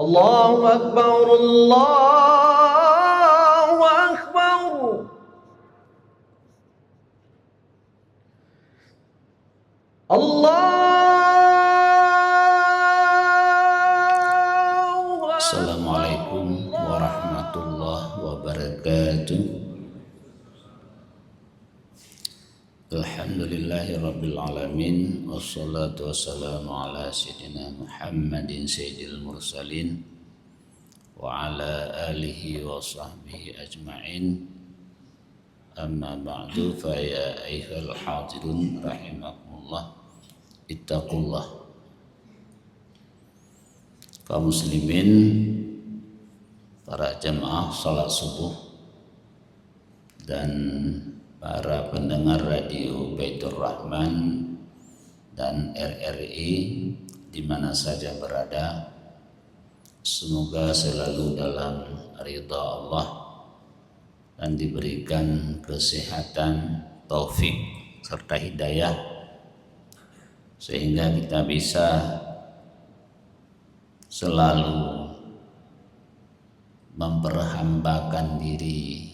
Allahu Akbar, Allahu Akbar. Assalamualaikum warahmatullahi wabarakatuh. Alhamdulillahi rabbil alamin, wassalatu wassalamu ala sayyidina Muhammadin sayyidil mursalin wa ala alihi wa sahbihi ajma'in. Amma ba'du, fa ya ayyuhal hadirun rahimakumullah, ittaqullah. Kaum muslimin, para jamaah salat subuh dan para pendengar radio Baitur Rahman dan RRI di mana saja berada, semoga selalu dalam ridha Allah dan diberikan kesehatan, taufik serta hidayah sehingga kita bisa selalu memperhambakan diri,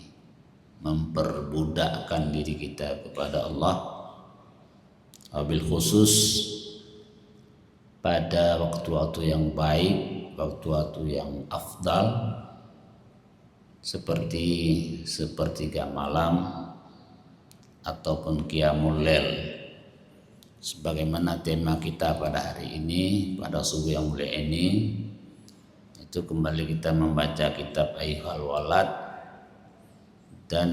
memperbudakkan diri kita kepada Allah, wabil khusus pada waktu-waktu yang baik, waktu-waktu yang afdal seperti sepertiga malam ataupun qiyamul lail. Sebagaimana tema kita pada hari ini, pada subuh yang mulia ini, itu kembali kita membaca kitab Ayyuhal Walad, dan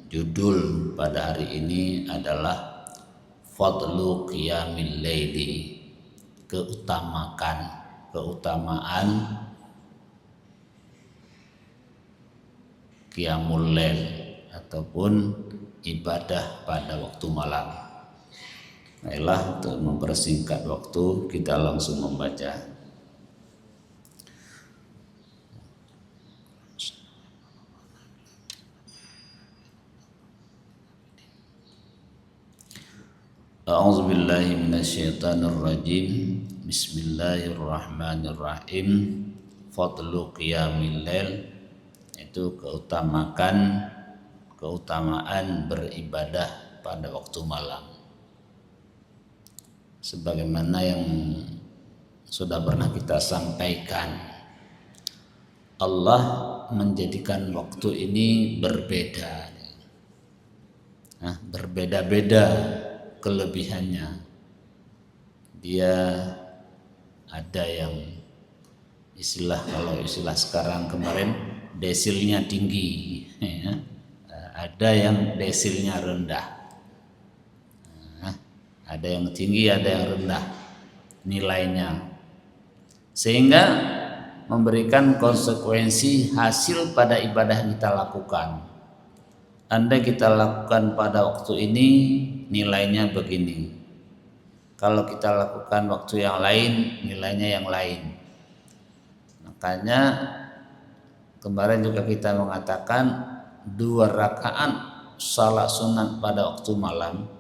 judul pada hari ini adalah Fadlu Qiyamil Laili, keutamaan Qiyamul Lail ataupun ibadah pada waktu malam. Baiklah, untuk mempersingkat waktu kita langsung membaca. A'udzu billahi minasyaitonir rajim. Bismillahirrahmanirrahim. Fadlu qiyamil lail, itu keutamaan beribadah pada waktu malam. Sebagaimana yang sudah pernah kita sampaikan, Allah menjadikan waktu ini berbeda. Berbeda-beda kelebihannya. Dia ada yang kalau istilah sekarang kemarin desilnya tinggi, ada yang desilnya rendah. Ada yang tinggi, ada yang rendah nilainya, sehingga memberikan konsekuensi hasil pada ibadah yang kita lakukan. Andai kita lakukan pada waktu ini, nilainya begini. Kalau kita lakukan waktu yang lain, nilainya yang lain. Makanya kemarin juga kita mengatakan 2 rakaat salat sunat pada waktu malam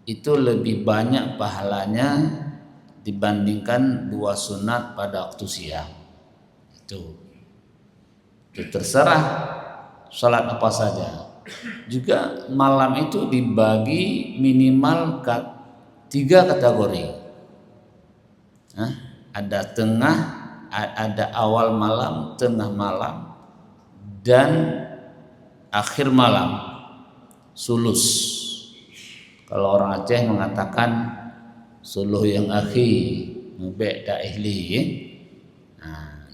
itu lebih banyak pahalanya dibandingkan 2 sunat pada waktu siang. Itu terserah salat apa saja. Juga malam itu dibagi minimal 3 kategori. Ada tengah, ada awal malam, tengah malam, dan akhir malam, sulus. Kalau orang Aceh mengatakan suluh yang akhi ba'da ihli,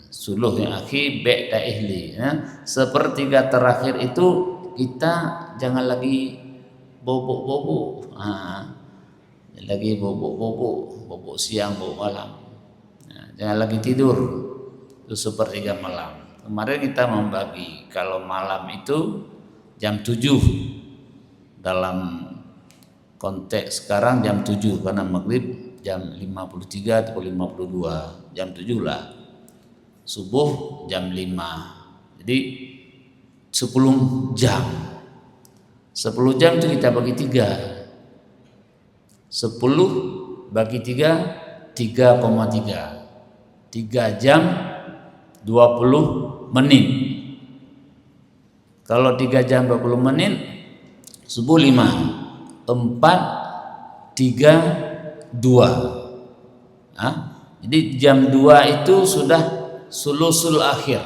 suluh yang akhi ba'da ihli. Sepertiga terakhir itu kita jangan lagi bobok-bobok, lagi bobok siang, bobok malam. Jangan lagi tidur, itu sepertiga malam. Kemarin kita membagi kalau malam itu jam 7, dalam konteks sekarang jam 7 karena maghrib jam 53 atau 52, jam 7 lah. Subuh jam 5. Jadi 10 jam. 10 jam itu kita bagi 3. 10 bagi 3, 3,3. 3 jam 20 menit. Kalau 3 jam 20 menit, subuh 5, 4, 3, 2. Jadi jam 2 itu sudah sulusul akhir.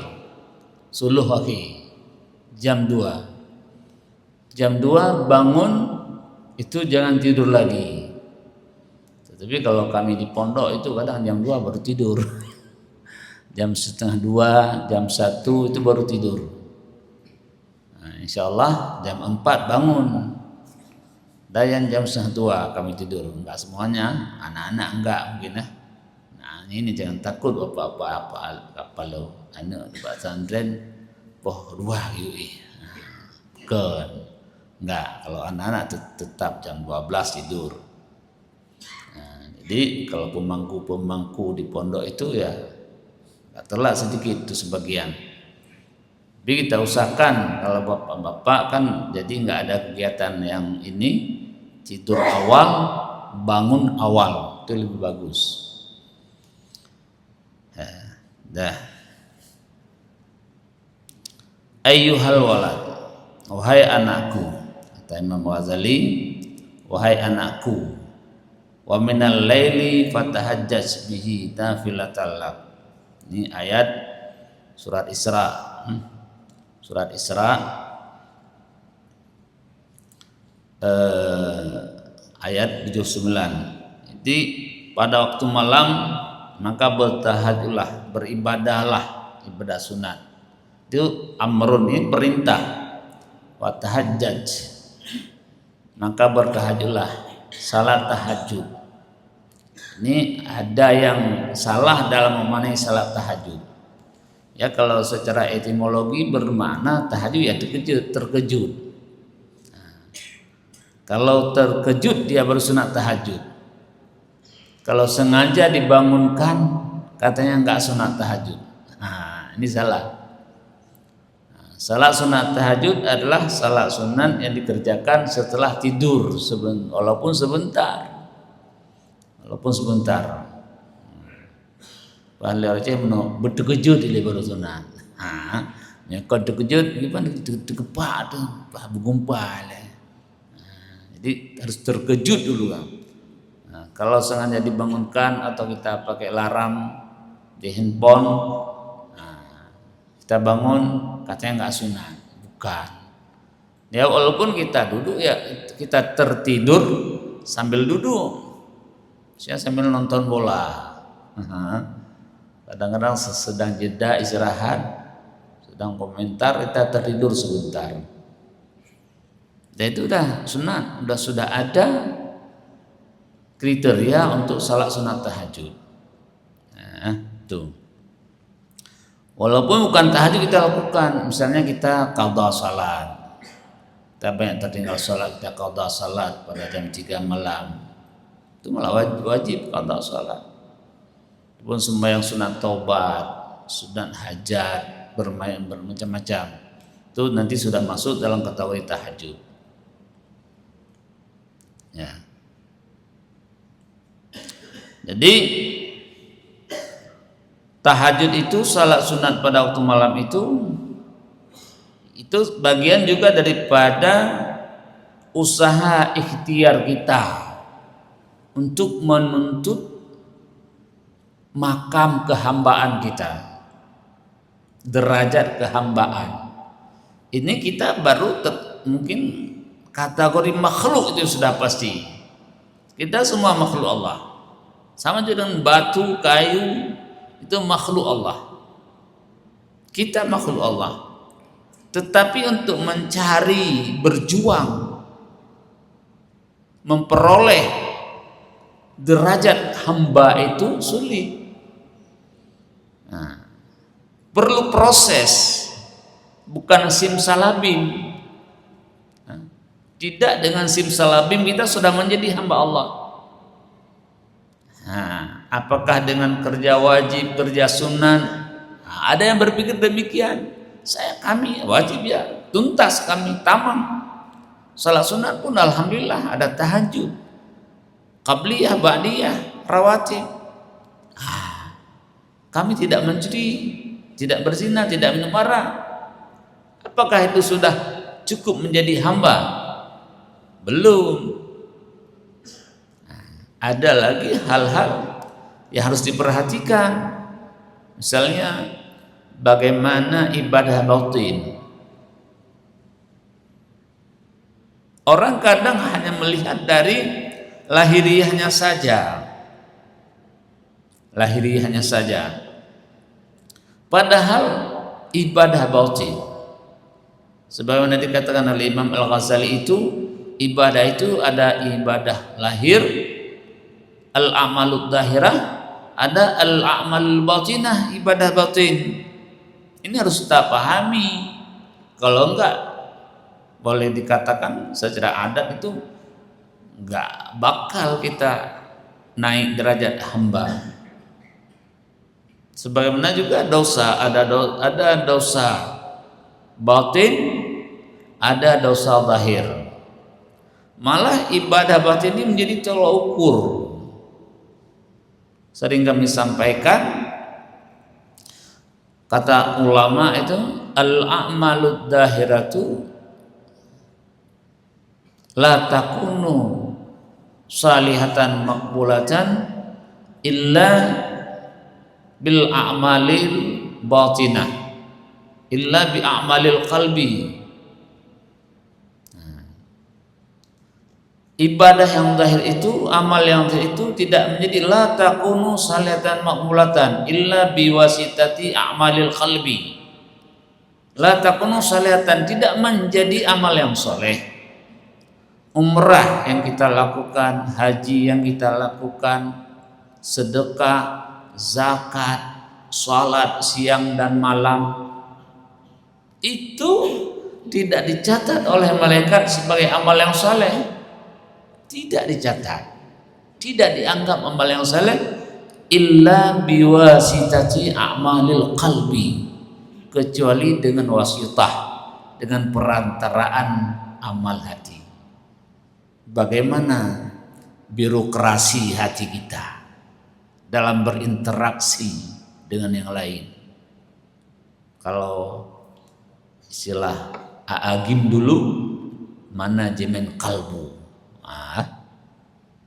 Suluh akhir. Jam 2. Jam 2 bangun, itu jangan tidur lagi. Tapi kalau kami di pondok itu kadang jam 2 baru tidur. Jam setengah 2, jam 1 itu baru tidur. Nah, insya Allah jam 4 bangun. Dan jam setengah 2 kami tidur. Enggak semuanya, anak-anak enggak mungkin ya. Nah ini jangan takut apa lo. Anak di pesantren poh 2 yui. Bukan. Enggak, kalau anak-anak tetap jam 12 tidur. Jadi kalau pemangku di pondok itu ya telat sedikit itu sebagian. Tapi kita usahakan kalau bapak-bapak kan jadi nggak ada kegiatan yang ini, tidur awal, bangun awal itu lebih bagus. Dah. Ayyuhal walad, wahai anakku, kata Imam Ghazali, wahai anakku. Wa minal laili fatahajjaj bihi nafilatan lak. Ini ayat surat Isra. Surat Isra ayat 79. Jadi pada waktu malam maka bertahajudlah, beribadahlah, ibadah sunat. Itu amrun, ini perintah. Wa tahajjaj, maka bertahajudlah, salat tahajud. Ini ada yang salah dalam memaknai salat tahajud. Ya kalau secara etimologi bermakna tahajud ya terkejut. Nah, kalau terkejut dia bersunat tahajud. Kalau sengaja dibangunkan katanya enggak sunat tahajud. Nah, ini salah. Salat sunat tahajud adalah salat sunat yang dikerjakan setelah tidur walaupun sebentar. Balik aja berterkejut di baru sunat. Ya kalau terkejut gimana terkepak tuh, bergumpal. Jadi harus terkejut dulu kan. Kalau sengaja dibangunkan atau kita pakai alarm di handphone, kita bangun katanya nggak sunat, bukan. Ya walaupun kita duduk ya kita tertidur sambil duduk. Saya sambil nonton bola. Kadang-kadang sedang jeda istirahat, sedang komentar kita tertidur sebentar. Dan itu udah sunat, sudah ada kriteria untuk salat sunat tahajud. Nah, tuh. Walaupun bukan tahajud kita lakukan, misalnya kita qadha salat. Kita banyak tertinggal salat, kita qadha salat pada jam 3 malam. Itu malah wajib qadha salat. Pun sembahyang sunat taubat, sunat hajat, bermacam-macam. Itu nanti sudah masuk dalam kategori tahajud. Ya. Jadi tahajud itu salat sunat pada waktu malam itu bagian juga daripada usaha ikhtiar kita untuk menuntut makam kehambaan kita, derajat kehambaan. Ini kita baru mungkin kategori makhluk itu sudah pasti. Kita semua makhluk Allah. Sama juga dengan batu, kayu, itu makhluk Allah. Kita makhluk Allah. Tetapi untuk mencari, berjuang, memperoleh derajat hamba itu sulit. Nah, perlu proses, bukan simsalabim. Nah, tidak dengan simsalabim kita sudah menjadi hamba Allah. Nah, apakah dengan kerja wajib, kerja sunat? Nah, ada yang berpikir demikian. Kami wajib ya, tuntas kami tamam. Salat sunat pun alhamdulillah ada tahajud, qabliyah, ba'diyah, rawatib. Kami tidak menjadi tidak berzina, tidak minum arak. Apakah itu sudah cukup menjadi hamba? Belum. Ada lagi hal-hal yang harus diperhatikan. Misalnya bagaimana ibadah batin. Orang kadang hanya melihat dari lahiriahnya saja. Lahiriahnya saja. Padahal ibadah batin, sebagaimana dikatakan oleh Imam Al-Ghazali, itu ibadah itu ada ibadah lahir, al-a'malud zahirah, ada al-a'malul batinah, ibadah batin. Ini harus kita pahami. Kalau enggak, boleh dikatakan secara adat itu enggak bakal kita naik derajat hamba. Sebagaimana juga dosa, ada dosa batin, ada dosa zahir. Malah ibadah batin ini menjadi tolak ukur. Sering kami sampaikan, kata ulama itu, al-a'malud zahiratu la takunu salihatan maqbulatan illa bil a'malil batinah, illa bi a'malil qalbi. Ibadah yang zahir itu, amal yang zahir itu tidak menjadi la takunu salihatan maqbulatan illa bi wasitati a'malil qalbi. La takunu salihatan, tidak menjadi amal yang soleh. Umrah yang kita lakukan, haji yang kita lakukan, sedekah, zakat, salat siang dan malam, itu tidak dicatat oleh malaikat sebagai amal yang saleh. Tidak dicatat, tidak dianggap amal yang saleh illa biwasitati a'malil qalbi, kecuali dengan wasitah, dengan perantaraan amal hati. Bagaimana birokrasi hati kita dalam berinteraksi dengan yang lain. Kalau istilah A'agim dulu, manajemen kalbu.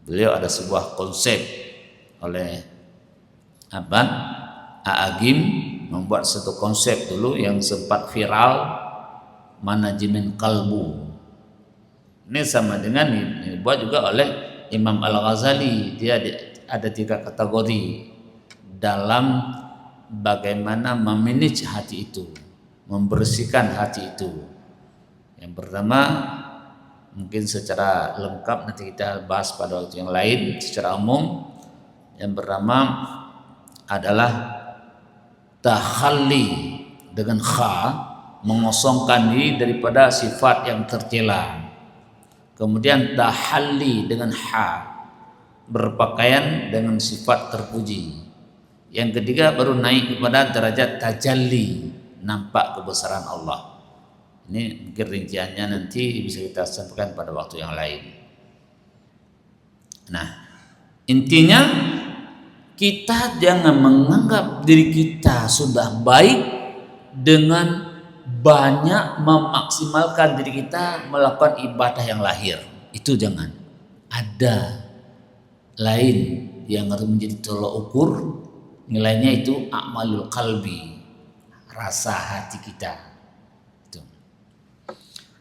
Beliau ada sebuah konsep oleh A'agim, membuat satu konsep dulu yang sempat viral, manajemen kalbu. Ini sama dengan dibuat juga oleh Imam Al-Ghazali. Dia ada 3 kategori dalam bagaimana memanage hati itu, membersihkan hati itu. Yang pertama, mungkin secara lengkap nanti kita bahas pada waktu yang lain secara umum. Yang pertama adalah takhalli dengan kha, mengosongkan diri daripada sifat yang tercela. Kemudian tahalli dengan ha, berpakaian dengan sifat terpuji. Yang ketiga baru naik kepada derajat tajalli, nampak kebesaran Allah. Ini mungkin rinciannya nanti bisa kita sampaikan pada waktu yang lain. Nah, intinya kita jangan menganggap diri kita sudah baik dengan banyak memaksimalkan diri kita melakukan ibadah yang lahir. Itu jangan. Ada lain yang harus menjadi tolak ukur, nilainya itu a'malul qalbi, rasa hati kita.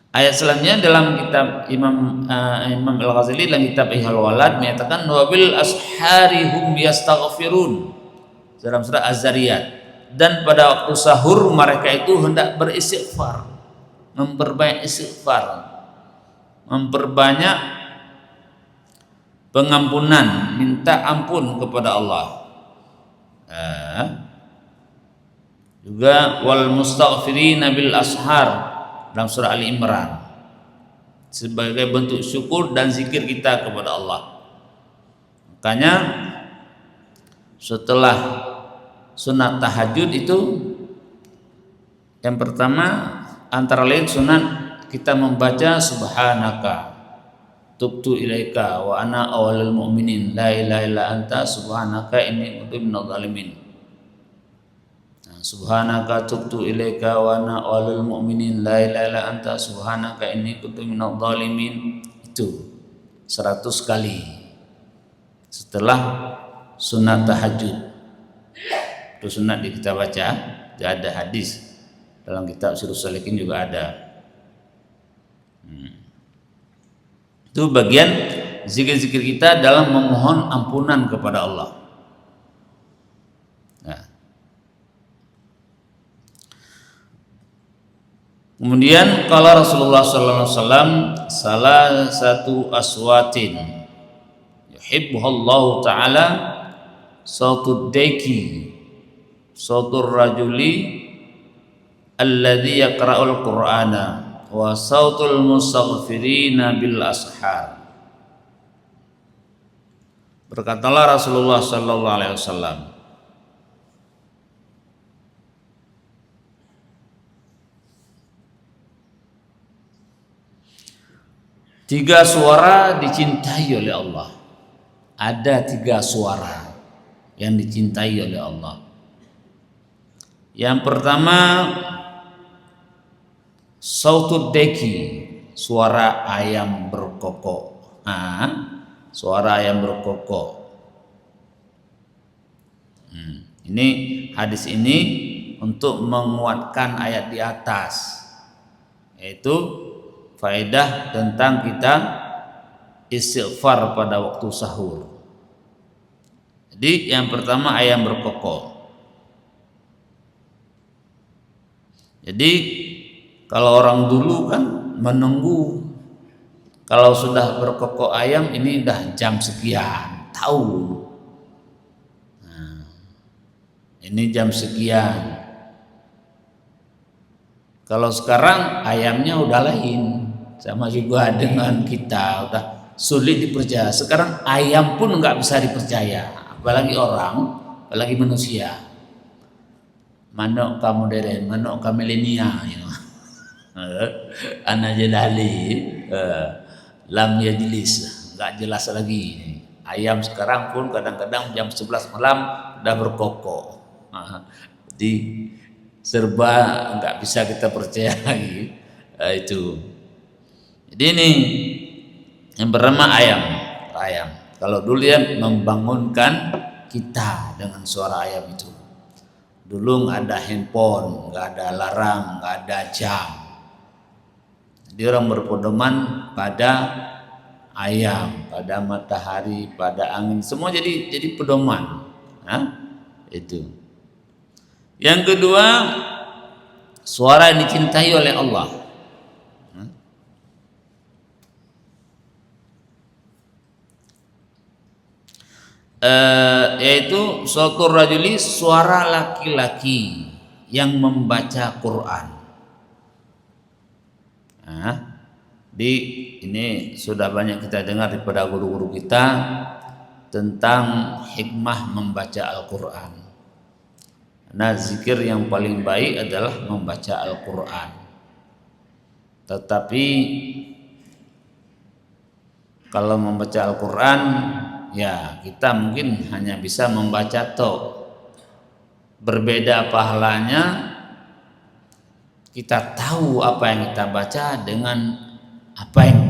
Ayat selanjutnya dalam kitab Imam Al-Ghazali dalam kitab Ihya'ul Walad menyatakan wabil ashari hum yastaghfirun dalam surah Az-Zariyat, dan pada waktu sahur mereka itu hendak beristighfar, memperbanyak istighfar, memperbanyak pengampunan, minta ampun kepada Allah. Juga wal mustaghfirina bil ashar dalam surah Ali Imran, sebagai bentuk syukur dan zikir kita kepada Allah. Makanya setelah sunat tahajud itu, yang pertama antara lain sunat kita membaca subhanaka tubtu ilaika wa ana awwalul mu'minin la ilaha illa anta subhanaka inni kuntu minadh dhalimin. Subhanaka tubtu ilaika wa ana awwalul mu'minin la ilaha illa anta subhanaka inni kuntu minadh dhalimin. Itu 100 kali setelah sunat tahajud. Itu sunat di kita baca, ada hadis dalam kitab Sirrus Shalihin juga ada. Itu bagian zikir-zikir kita dalam memohon ampunan kepada Allah. Nah. Kemudian kalau Rasulullah sallallahu alaihi wasallam salah satu aswatin yuhibbuhallahu taala sautud daiki sautur rajuli alladhi yaqra'ul qur'ana wa sautul mustaghfirina bil ashar. Berkatalah Rasulullah sallallahu alaihi wasallam, tiga suara dicintai oleh Allah. Ada 3 suara yang dicintai oleh Allah. Yang pertama sautud deki, suara ayam berkokok. Suara ayam berkokok. Ini hadis ini untuk menguatkan ayat di atas, yaitu faedah tentang kita istighfar pada waktu sahur. Jadi yang pertama ayam berkokok. Jadi kalau orang dulu kan menunggu, kalau sudah berkokok ayam ini dah jam sekian, tahu. Nah, ini jam sekian. Kalau sekarang ayamnya udah lain, sama juga dengan kita, udah sulit dipercaya. Sekarang ayam pun nggak bisa dipercaya, apalagi orang, apalagi manusia. Manuk kamu deren, manuk kamu milenia, anak jedali, lam yajlis, nggak jelas lagi. Ayam sekarang pun kadang-kadang jam 11 malam udah berkokok. Jadi serba nggak bisa kita percaya lagi. Itu. Jadi ini yang bernama ayam. Kalau dulu ya membangunkan kita dengan suara ayam itu. Dulu nggak ada handphone, nggak ada alarm, nggak ada jam. Jadi orang berpedoman pada ayam, pada matahari, pada angin, semua jadi pedoman. Itu. Yang kedua, suara yang dicintai oleh Allah. Yaitu sautur rajuli, suara laki-laki yang membaca Quran. Ini sudah banyak kita dengar daripada guru-guru kita tentang hikmah membaca Al-Quran. Nah, zikir yang paling baik adalah membaca Al-Quran. Tetapi kalau membaca Al-Quran, ya kita mungkin hanya bisa membaca berbeda pahalanya. Kita tahu apa yang kita baca dengan apa yang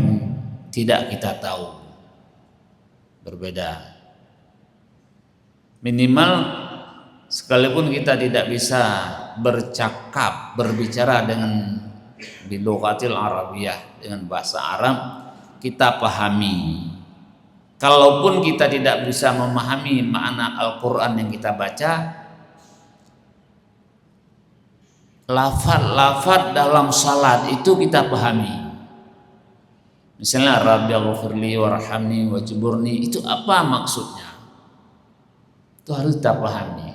tidak kita tahu, berbeda. Minimal sekalipun kita tidak bisa berbicara dengan bilughatil arabiyah, dengan bahasa Arab, kita pahami. Kalaupun kita tidak bisa memahami makna Al-Quran yang kita baca, lafaz dalam salat itu kita pahami. Misalnya Rabbighfirli warhamni wajburni, itu apa maksudnya? Itu harus kita pahami.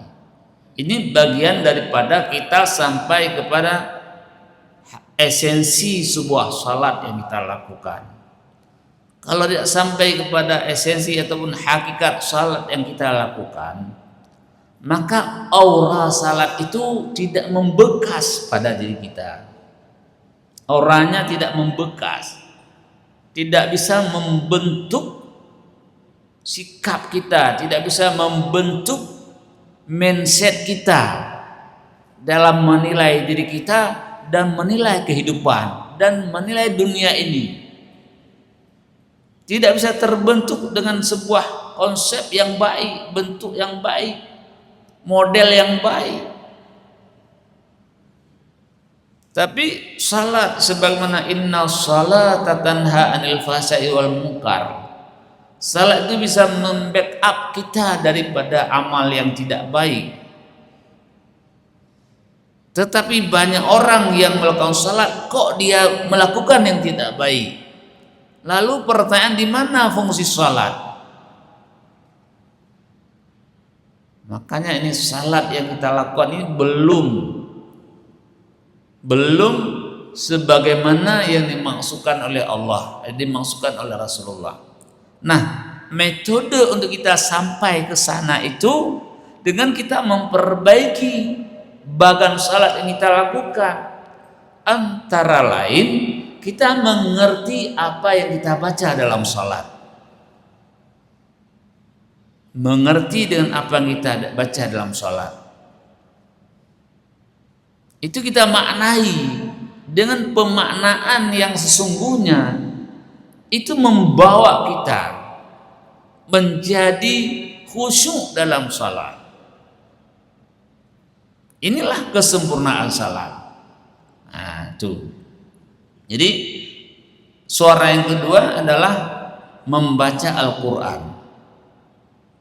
Ini bagian daripada kita sampai kepada esensi sebuah salat yang kita lakukan. Kalau tidak sampai kepada esensi ataupun hakikat salat yang kita lakukan, maka aura salat itu tidak membekas pada diri kita. Auranya tidak membekas, tidak bisa membentuk sikap kita, tidak bisa membentuk mindset kita. dalam menilai diri kita dan menilai kehidupan dan menilai dunia ini. Tidak bisa terbentuk dengan sebuah konsep yang baik, bentuk yang baik, model yang baik. Tapi salat sebagaimana inna salata tanha anil fahsya'i wal munkar. Salat itu bisa membackup kita daripada amal yang tidak baik. Tetapi banyak orang yang melakukan salat kok dia melakukan yang tidak baik. Lalu pertanyaan, di mana fungsi salat? Makanya ini salat yang kita lakukan ini belum sebagaimana yang dimaksudkan oleh Allah, dimaksudkan oleh Rasulullah. Nah, metode untuk kita sampai ke sana itu dengan kita memperbaiki bagan salat yang kita lakukan. Antara lain kita mengerti apa yang kita baca dalam salat. Mengerti dengan apa yang kita baca dalam salat. Itu kita maknai dengan pemaknaan yang sesungguhnya. Itu membawa kita menjadi khusyuk dalam salat. Inilah kesempurnaan salat. Nah, itu. Jadi suara yang kedua adalah membaca Al-Quran.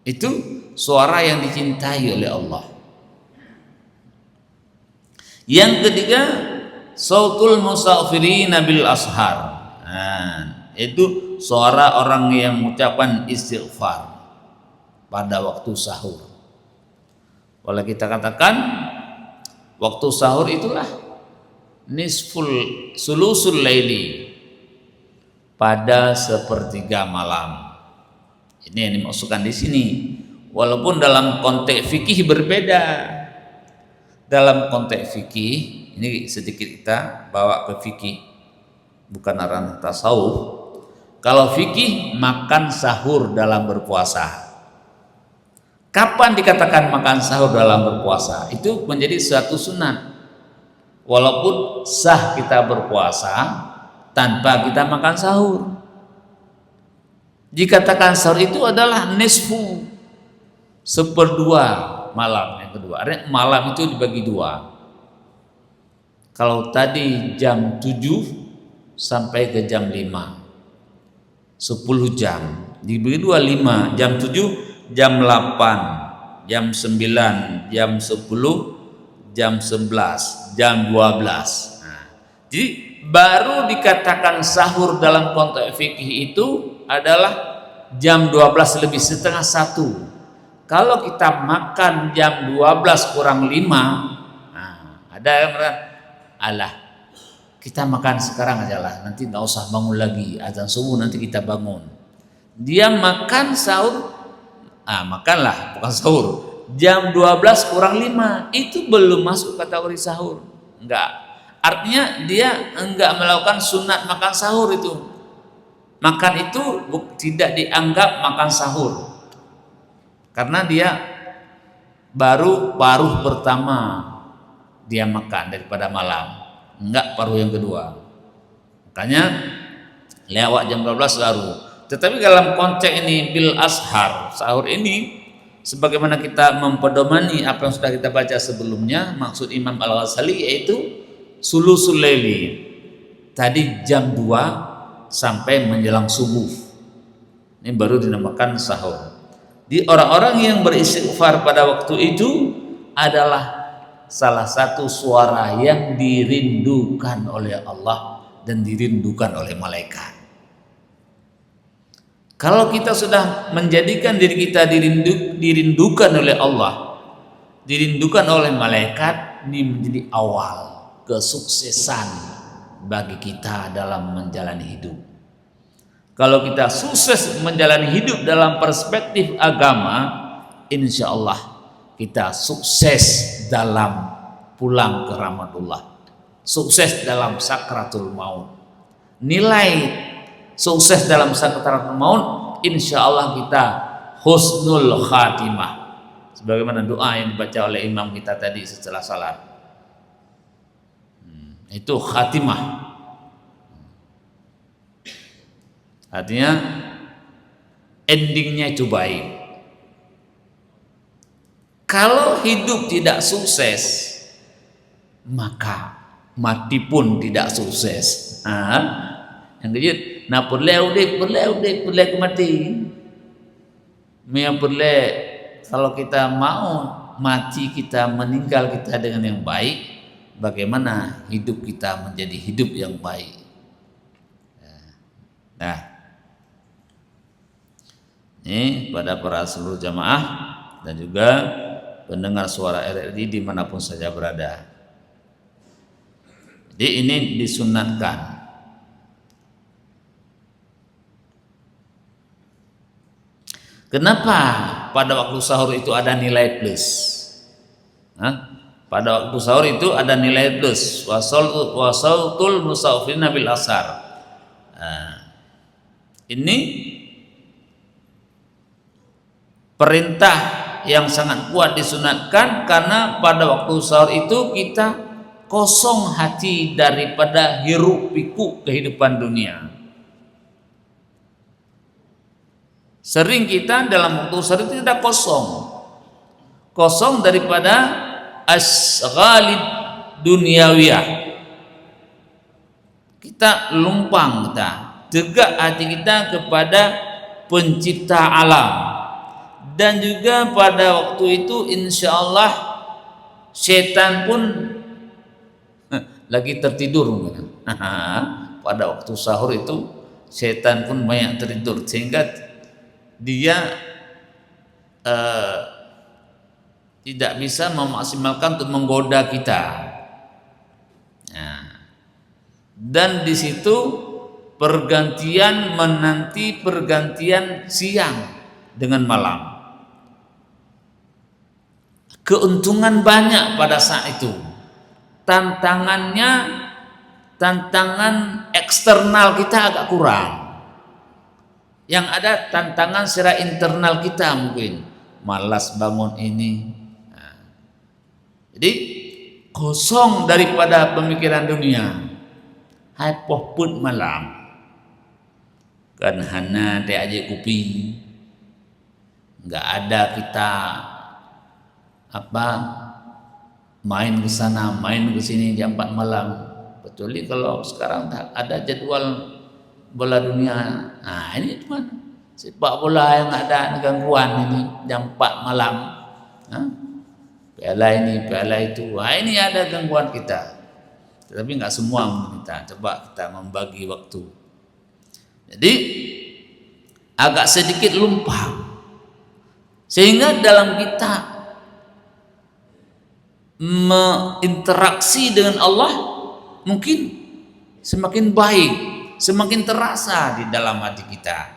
Itu suara yang dicintai oleh Allah. Yang ketiga, sautul musafirina bil ashar. Nah, itu suara orang yang mengucapkan istighfar pada waktu sahur. Kalau kita katakan waktu sahur itulah nisful sulusul laili, pada sepertiga malam. Ini yang dimaksudkan di sini. Walaupun dalam konteks fikih berbeda. Dalam konteks fikih ini sedikit kita bawa ke fikih, bukan ranah tasawuf. Kalau fikih makan sahur dalam berpuasa. Kapan dikatakan makan sahur dalam berpuasa? Itu menjadi suatu sunat. Walaupun sah kita berpuasa tanpa kita makan sahur. Dikatakan sahur itu adalah nisfu, seperdua malam yang kedua. Artinya malam itu dibagi dua. Kalau tadi jam 7 sampai ke jam 5, 10 jam dibagi dua, 5, jam 7, jam 8, jam 9, jam 10, jam 11, jam 12. Nah, jadi baru dikatakan sahur dalam konteks fikih itu adalah jam 12 lebih setengah 1. Kalau kita makan jam 12 kurang 5, nah, ada yang berkata, alah kita makan sekarang aja lah, nanti nggak usah bangun lagi, azan subuh nanti kita bangun. Dia makan sahur, makanlah bukan sahur, jam 12 kurang 5, itu belum masuk kategori sahur. Enggak. Artinya dia enggak melakukan sunat makan sahur itu. Makan itu tidak dianggap makan sahur. Karena dia baru paruh pertama dia makan daripada malam. Enggak paruh yang kedua. Makanya lewat jam 12 baru. Tetapi dalam konteks ini bil ashar, sahur ini sebagaimana kita mempedomani apa yang sudah kita baca sebelumnya, maksud Imam Al-Ghazali yaitu sulusul laili. Tadi jam 2 sampai menjelang subuh. Ini baru dinamakan sahur. Di orang-orang yang beristighfar pada waktu itu adalah salah satu suara yang dirindukan oleh Allah dan dirindukan oleh malaikat. Kalau kita sudah menjadikan diri kita dirindukan oleh Allah, dirindukan oleh malaikat, ini menjadi awal kesuksesan bagi kita dalam menjalani hidup. Kalau kita sukses menjalani hidup dalam perspektif agama, insya Allah kita sukses dalam pulang ke rahmatullah, sukses dalam sakratul maut. Nilai sukses dalam sakratul maut, insya Allah kita husnul khatimah, sebagaimana doa yang dibaca oleh imam kita tadi setelah salat. Itu khatimah. Artinya endingnya itu baik. Kalau hidup tidak sukses, maka mati pun tidak sukses. Yang kejut, nak perle mati. Yang perle, kalau kita mau mati kita meninggal kita dengan yang baik, bagaimana hidup kita menjadi hidup yang baik. Nah, ini pada para seluruh jamaah dan juga pendengar suara RRI dimanapun saja berada. Jadi ini disunatkan. Kenapa pada waktu sahur itu ada nilai plus? Pada waktu sahur itu ada nilai plus. Wasautul musafirina bil asar. Ini perintah yang sangat kuat disunatkan karena pada waktu sahur itu kita kosong hati daripada hiruk pikuk kehidupan dunia. Sering kita dalam waktu sahur itu tidak kosong daripada asghalid dunyawiyah. Kita lumpang, tegak hati kita kepada pencipta alam. Dan juga pada waktu itu insya Allah setan pun lagi tertidur. Pada waktu sahur itu setan pun banyak tertidur sehingga dia tidak bisa memaksimalkan untuk menggoda kita. Dan di situ menanti pergantian siang dengan malam. Keuntungan banyak pada saat itu. Tantangan eksternal kita agak kurang. Yang ada tantangan secara internal kita mungkin malas bangun ini. Jadi kosong daripada pemikiran dunia. Hai pohput malam. Kan hana teh aje kupi. Enggak ada kita main ke sana, main ke sini jam 4 malam. Kecuali kalau sekarang ada jadwal bola dunia. Ini cuma sepak bola yang ada gangguan ini jam 4 malam. Piala ini, piala itu. Ini ada gangguan kita. Tetapi nggak semua kita. Coba kita membagi waktu. Jadi agak sedikit lumpang. Sehingga dalam kita berinteraksi dengan Allah mungkin semakin baik, semakin terasa di dalam hati kita.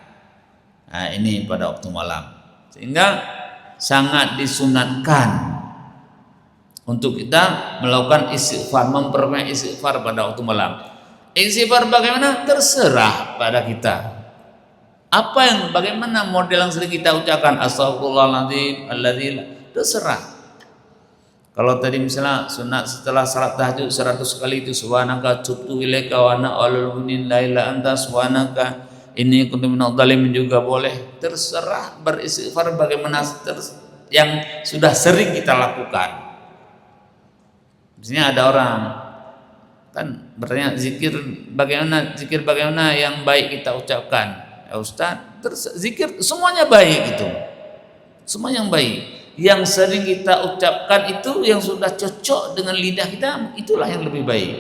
Ini pada waktu malam. Sehingga sangat disunatkan untuk kita melakukan istighfar, memperbanyak istighfar pada waktu malam. Istighfar bagaimana? Terserah pada kita. Bagaimana model yang sering kita ucapkan? Astagfirullahaladzim, terserah. Kalau tadi misalnya sunat setelah salat tahajud 100 kali itu subhanaka tubtu ilaika wa ana awwalul mu'minin la ilaha anta subhanaka inni kuntu minadh dhalimin juga boleh. Terserah beristighfar bagaimana yang sudah sering kita lakukan. Misalnya ada orang kan bertanya zikir bagaimana yang baik kita ucapkan. Ya Ustaz, zikir semuanya baik itu. Semua yang baik. Yang sering kita ucapkan itu yang sudah cocok dengan lidah kita, itulah yang lebih baik.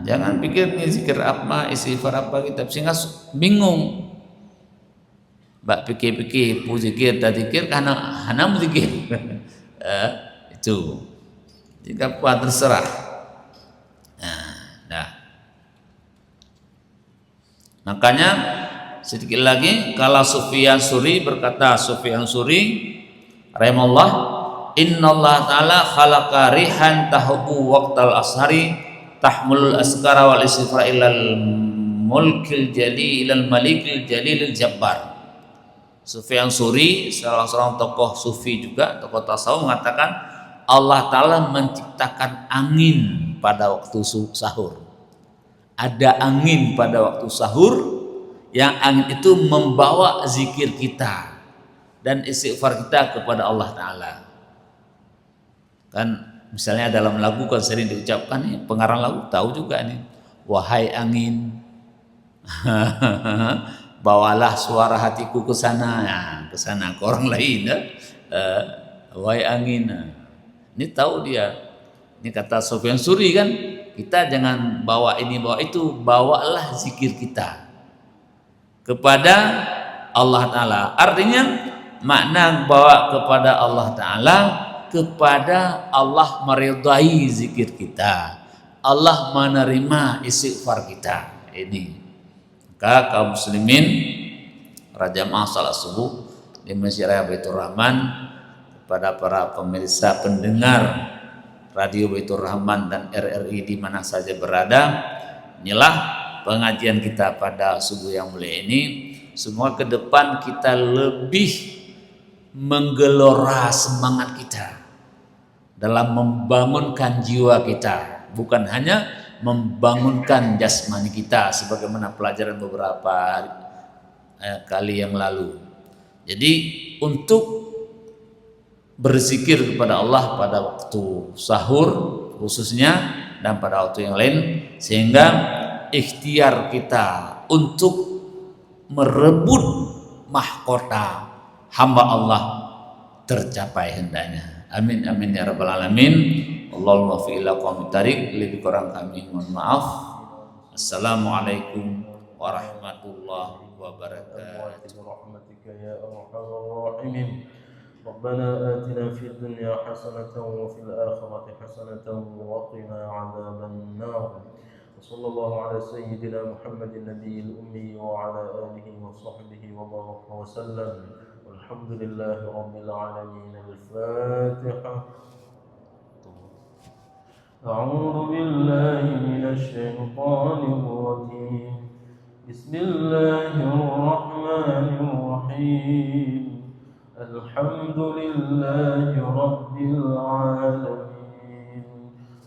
Jangan pikir ini zikir apa, istighfar apa kita sehingga bingung. Mbak pikir-pikir, zikir tak zikir karena hana zikir. Itu. Jika apa terserah. Makanya sedikit lagi kalau Sufyan Suri berkata, Sufyan Suri rahimahullah, innallaha ta'ala khalaqa rihan tahbu waqtal ashari tahmulul askara wal istighfar ilal mulkil jali ilal malikil jalilil jabbar. Sufyan Suri salah seorang tokoh sufi juga, tokoh tasawuf mengatakan Allah ta'ala menciptakan angin pada waktu sahur. Ada angin pada waktu sahur, yang angin itu membawa zikir kita dan istighfar kita kepada Allah Ta'ala. Kan misalnya dalam lagu kan sering diucapkan nih, pengarang lagu tahu juga nih, wahai angin bawalah suara hatiku ke sana, ke sana, ke orang lain ya. Wahai angin, ini tahu dia. Ini kata Sufyan Suri kan, kita jangan bawa ini bawa itu, bawalah zikir kita kepada Allah Ta'ala. Artinya makna bawa kepada Allah Ta'ala, kepada Allah meridai zikir kita, Allah menerima istighfar kita. Ini maka kaum muslimin rajamaah salat subuh di Masjid Raya Baitur Rahman, kepada para pemirsa pendengar Radio Baitur Rahman dan RRI di mana saja berada, inilah pengajian kita pada subuh yang mulia ini. Semua ke depan kita lebih menggelora semangat kita dalam membangunkan jiwa kita, bukan hanya membangunkan jasmani kita sebagaimana pelajaran beberapa kali yang lalu. Jadi untuk berzikir kepada Allah pada waktu sahur khususnya dan pada waktu yang lain, sehingga ikhtiar kita untuk merebut mahkota hamba Allah tercapai hendaknya. Amin amin ya rabbal alamin. Allahumma fi ila qawmi tarik, lebih kurang kami mohon maaf. Assalamualaikum warahmatullahi wabarakatuh. ربنا آتنا في الدنيا حسنة وفي الآخرة حسنة وقنا عذاب النار. وصلى الله على سيدنا محمد النبي الأمي وعلى آله وصحبه وبارك وسلم، والحمد لله رب العالمين. الفاتحة. أعوذ بالله من الشيطان الرجيم. بسم الله الرحمن الرحيم. الحمد لله رب العالمين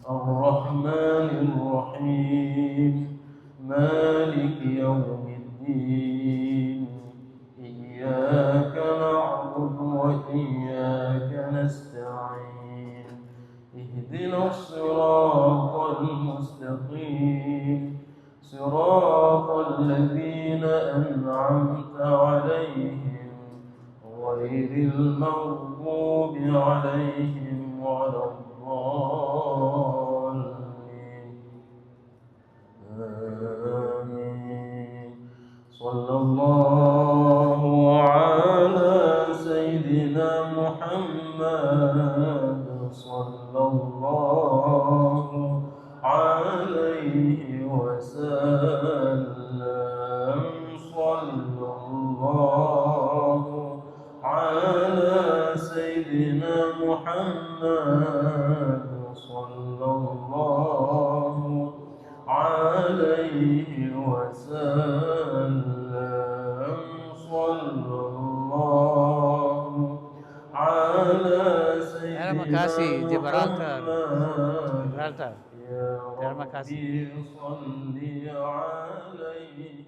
الرحمن الرحيم مالك يوم الدين إياك نعبد وإياك نستعين اهدنا الصراط المستقيم صراط الذين أنعمت عليهم غير المغضوب عليهم ولا الضالين. آمين. صلى الله على سيدنا محمد صلى الله عليه وسلم. صلى الله على سيدنا محمد صلى الله عليه وسلم. صلى الله على سيدنا محمد. يا رب صل عليه